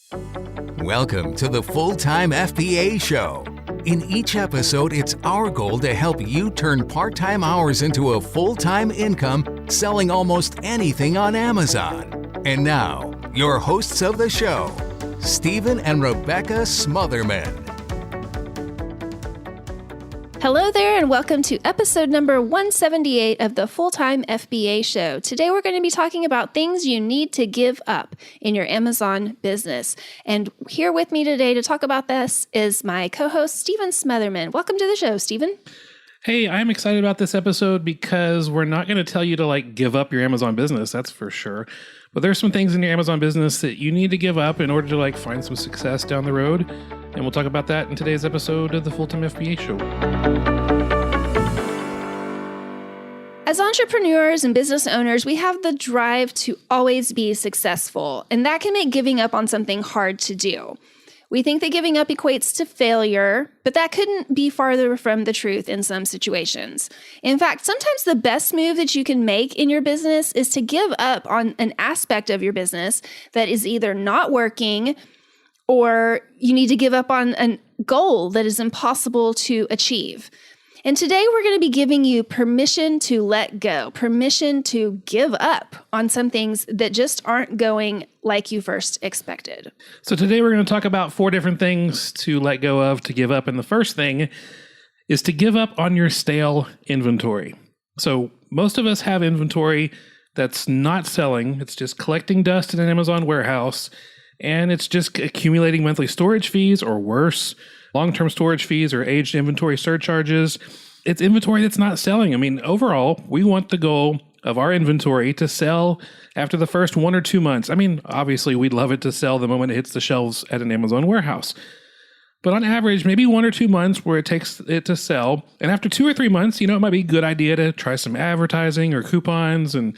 Welcome to the Full-Time FBA Show. In each episode, it's our goal to help you turn part-time hours into a full-time income selling almost anything on Amazon. And now, your hosts of the show, Stephen and Rebecca Smotherman. Hello there, and welcome to episode number 178 of the Full-Time FBA Show. Today we're going to be talking about things you need to give up in your Amazon business. And here with me today to talk about this is my co-host, Stephen Smotherman. Welcome to the show, Stephen. Hey, I'm excited about this episode because we're not going to tell you to give up your Amazon business, that's for sure. But there's some things in your Amazon business that you need to give up in order to find some success down the road. And we'll talk about that in today's episode of the Full-Time FBA Show. As entrepreneurs and business owners, we have the drive to always be successful, and that can make giving up on something hard to do. We think that giving up equates to failure, but that couldn't be farther from the truth in some situations. In fact, sometimes the best move that you can make in your business is to give up on an aspect of your business that is either not working, or you need to give up on a goal that is impossible to achieve. And today we're going to be giving you permission to let go, permission to give up on some things that just aren't going like you first expected. So today we're going to talk about 4 different things to let go of, to give up. And the first thing is to give up on your stale inventory. So most of us have inventory that's not selling. It's just collecting dust in an Amazon warehouse, and it's just accumulating monthly storage fees, or worse, long-term storage fees or aged inventory surcharges. It's inventory that's not selling. I mean, overall, we want the goal of our inventory to sell after the first 1 or 2 months. I mean, obviously, we'd love it to sell the moment it hits the shelves at an Amazon warehouse. But on average, maybe 1 or 2 months where it takes it to sell. And after 2 or 3 months, it might be a good idea to try some advertising or coupons. And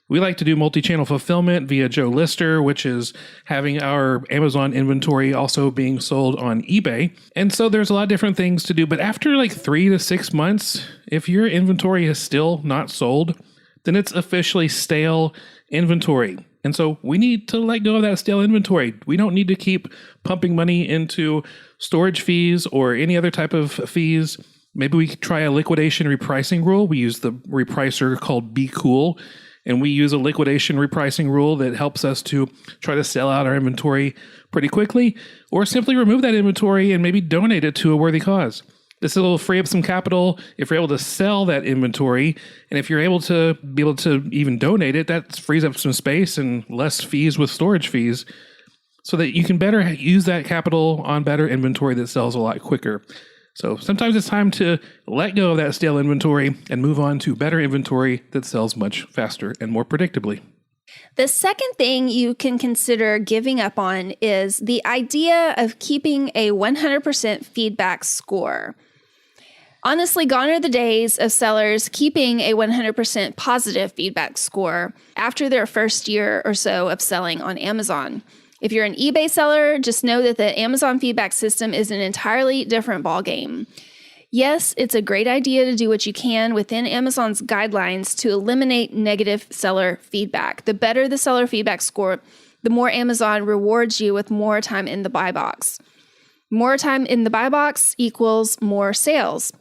we like to do multi-channel fulfillment via Joe Lister, which is having our Amazon inventory also being sold on eBay. And so there's a lot of different things to do. But after 3 to 6 months, if your inventory is still not sold, then it's officially stale inventory. And so we need to let go of that stale inventory. We don't need to keep pumping money into storage fees or any other type of fees. Maybe we could try a liquidation repricing rule. We use the repricer called Be Cool. And we use a liquidation repricing rule that helps us to try to sell out our inventory pretty quickly, or simply remove that inventory and maybe donate it to a worthy cause. This will free up some capital if you're able to sell that inventory. And if you're able to even donate it, that frees up some space and less fees with storage fees, so that you can better use that capital on better inventory that sells a lot quicker. So sometimes it's time to let go of that stale inventory and move on to better inventory that sells much faster and more predictably. The second thing you can consider giving up on is the idea of keeping a 100% feedback score. Honestly, gone are the days of sellers keeping a 100% positive feedback score after their first year or so of selling on Amazon. If you're an eBay seller, just know that the Amazon feedback system is an entirely different ballgame. Yes, it's a great idea to do what you can within Amazon's guidelines to eliminate negative seller feedback. The better the seller feedback score, the more Amazon rewards you with more time in the buy box. More time in the buy box equals more sales.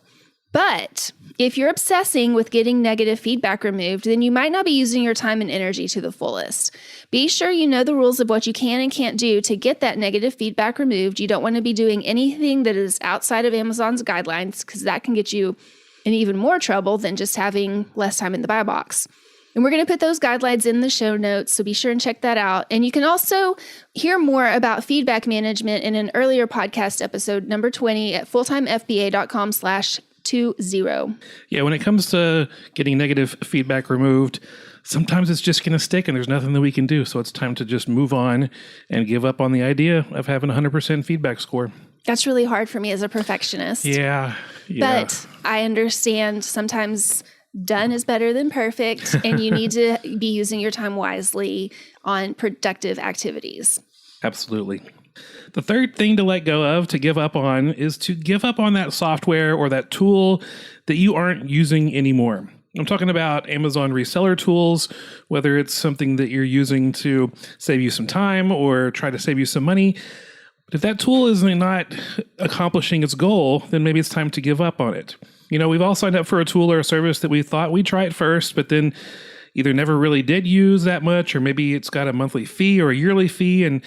But if you're obsessing with getting negative feedback removed, then you might not be using your time and energy to the fullest. Be sure you know the rules of what you can and can't do to get that negative feedback removed. You don't want to be doing anything that is outside of Amazon's guidelines, because that can get you in even more trouble than just having less time in the buy box. And we're going to put those guidelines in the show notes, so be sure and check that out. And you can also hear more about feedback management in an earlier podcast episode, number 20, at fulltimefba.com/20. Yeah, when it comes to getting negative feedback removed, sometimes it's just going to stick and there's nothing that we can do. So it's time to just move on and give up on the idea of having a 100% feedback score. That's really hard for me as a perfectionist. Yeah. But I understand sometimes done is better than perfect, and you need to be using your time wisely on productive activities. Absolutely. The third thing to let go of, to give up on, is to give up on that software or that tool that you aren't using anymore. I'm talking about Amazon reseller tools, whether it's something that you're using to save you some time or try to save you some money. But if that tool is not accomplishing its goal, then maybe it's time to give up on it. We've all signed up for a tool or a service that we thought we'd try it first, but then either never really did use that much, or maybe it's got a monthly fee or a yearly fee, and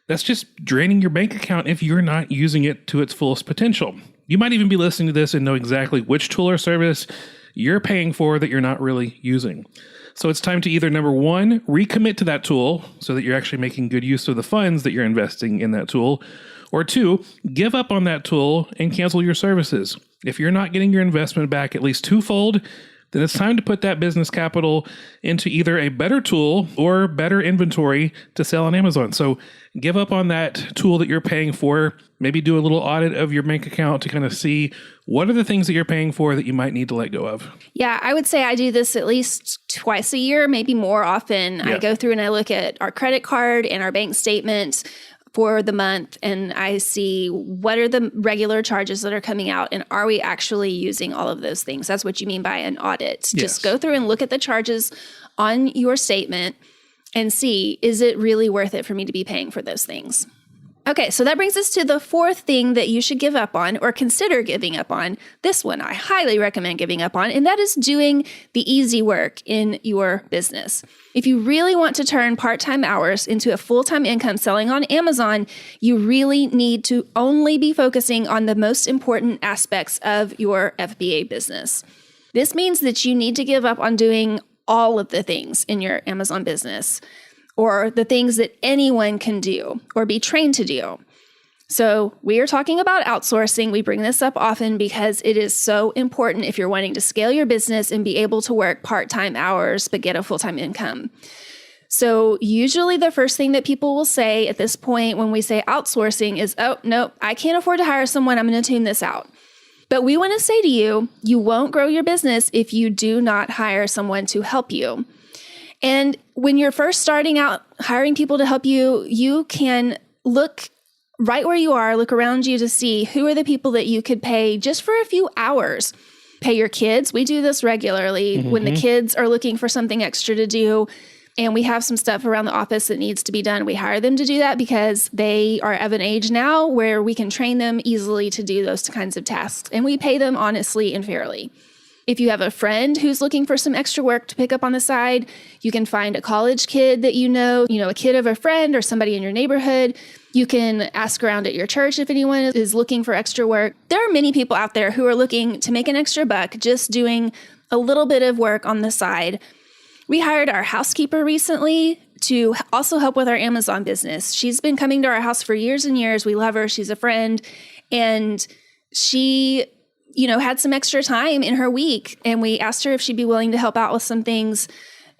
that's just draining your bank account if you're not using it to its fullest potential. You might even be listening to this and know exactly which tool or service you're paying for that you're not really using. So it's time to either, number one, recommit to that tool so that you're actually making good use of the funds that you're investing in that tool, or two, give up on that tool and cancel your services. If you're not getting your investment back at least twofold, then it's time to put that business capital into either a better tool or better inventory to sell on Amazon. So give up on that tool that you're paying for. Maybe do a little audit of your bank account to kind of see what are the things that you're paying for that you might need to let go of. Yeah, I would say I do this at least twice a year, maybe more often. Yeah. I go through and I look at our credit card and our bank statement for the month, and I see what are the regular charges that are coming out, and are we actually using all of those things? That's what you mean by an audit. Yes. Just go through and look at the charges on your statement and see, is it really worth it for me to be paying for those things? Okay, so that brings us to the fourth thing that you should give up on or consider giving up on. This one I highly recommend giving up on, and that is doing the easy work in your business. If you really want to turn part-time hours into a full-time income selling on Amazon, you really need to only be focusing on the most important aspects of your FBA business. This means that you need to give up on doing all of the things in your Amazon business, or the things that anyone can do or be trained to do. So we are talking about outsourcing. We bring this up often because it is so important if you're wanting to scale your business and be able to work part-time hours but get a full-time income. So usually the first thing that people will say at this point when we say outsourcing is, oh, no, I can't afford to hire someone. I'm going to tune this out. But we want to say to you, you won't grow your business if you do not hire someone to help you. And when you're first starting out hiring people to help you, you can look right where you are, look around you to see who are the people that you could pay just for a few hours. Pay your kids. We do this regularly when the kids are looking for something extra to do, and we have some stuff around the office that needs to be done. We hire them to do that because they are of an age now where we can train them easily to do those kinds of tasks, and we pay them honestly and fairly. If you have a friend who's looking for some extra work to pick up on the side, you can find a college kid that you know, a kid of a friend or somebody in your neighborhood. You can ask around at your church if anyone is looking for extra work. There are many people out there who are looking to make an extra buck just doing a little bit of work on the side. We hired our housekeeper recently to also help with our Amazon business. She's been coming to our house for years and years. We love her. She's a friend. And she had some extra time in her week, and we asked her if she'd be willing to help out with some things,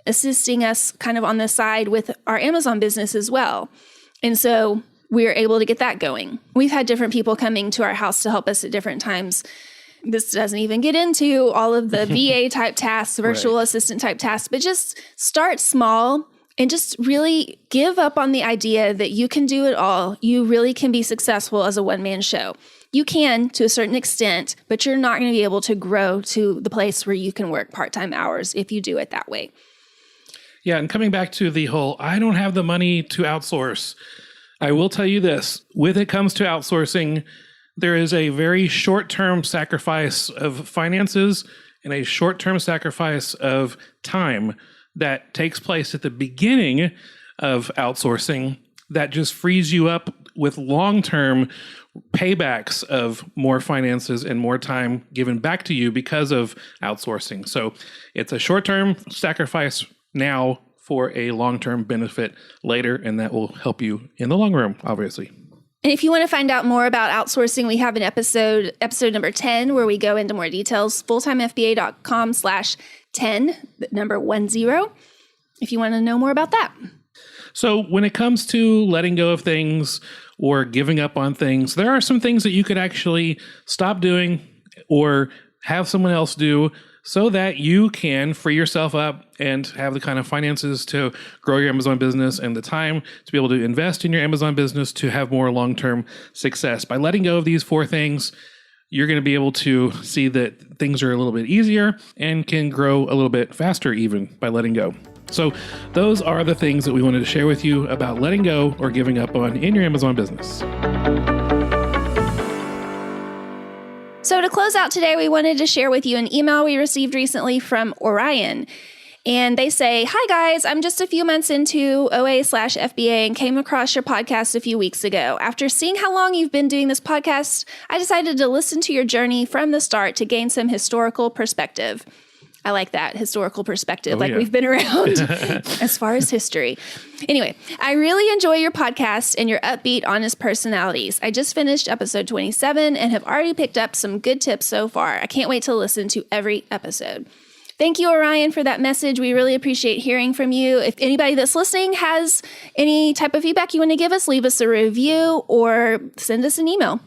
assisting us kind of on the side with our Amazon business as well. And so we were able to get that going. We've had different people coming to our house to help us at different times. This doesn't even get into all of the VA type tasks, virtual assistant type tasks, but just start small and just really give up on the idea that you can do it all. You really can be successful as a one-man show. You can to a certain extent, but you're not going to be able to grow to the place where you can work part-time hours if you do it that way. Yeah, and coming back to the whole, I don't have the money to outsource. I will tell you this, when it comes to outsourcing, there is a very short-term sacrifice of finances and a short-term sacrifice of time that takes place at the beginning of outsourcing that just frees you up with long-term paybacks of more finances and more time given back to you because of outsourcing. So it's a short-term sacrifice now for a long-term benefit later, and that will help you in the long run, obviously. And if you want to find out more about outsourcing, we have an episode number 10, where we go into more details, fulltimefba.com/10, number 10, if you want to know more about that. So when it comes to letting go of things or giving up on things, there are some things that you could actually stop doing or have someone else do so that you can free yourself up and have the kind of finances to grow your Amazon business and the time to be able to invest in your Amazon business to have more long-term success. By letting go of these 4 things, you're going to be able to see that things are a little bit easier and can grow a little bit faster even by letting go. So those are the things that we wanted to share with you about letting go or giving up on in your Amazon business. So to close out today, we wanted to share with you an email we received recently from Orion. And they say, "Hi guys, I'm just a few months into OA/FBA and came across your podcast a few weeks ago. After seeing how long you've been doing this podcast, I decided to listen to your journey from the start to gain some historical perspective." I like that, historical perspective, we've been around as far as history. Anyway, I really enjoy your podcast and your upbeat, honest personalities. I just finished episode 27 and have already picked up some good tips so far. I can't wait to listen to every episode. Thank you, Orion, for that message. We really appreciate hearing from you. If anybody that's listening has any type of feedback you want to give us, leave us a review or send us an email.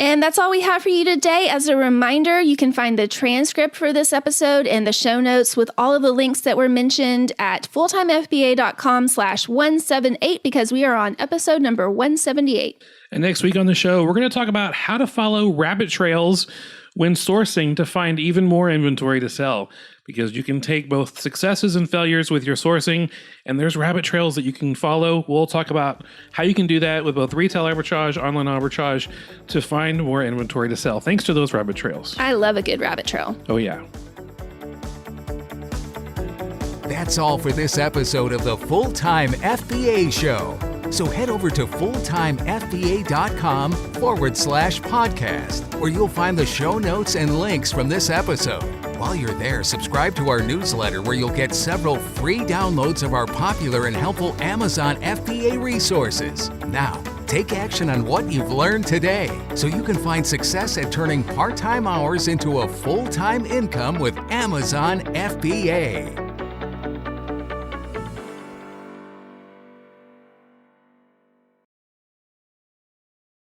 And that's all we have for you today. As a reminder, you can find the transcript for this episode and the show notes with all of the links that were mentioned at fulltimefba.com/178 because we are on episode number 178. And next week on the show, we're going to talk about how to follow rabbit trails when sourcing to find even more inventory to sell, because you can take both successes and failures with your sourcing, and there's rabbit trails that you can follow. We'll talk about how you can do that with both retail arbitrage, online arbitrage, to find more inventory to sell, thanks to those rabbit trails. I love a good rabbit trail. Oh, yeah. That's all for this episode of the Full-Time FBA Show. So head over to fulltimefba.com/podcast, where you'll find the show notes and links from this episode. While you're there, subscribe to our newsletter where you'll get several free downloads of our popular and helpful Amazon FBA resources. Now, take action on what you've learned today so you can find success at turning part-time hours into a full-time income with Amazon FBA.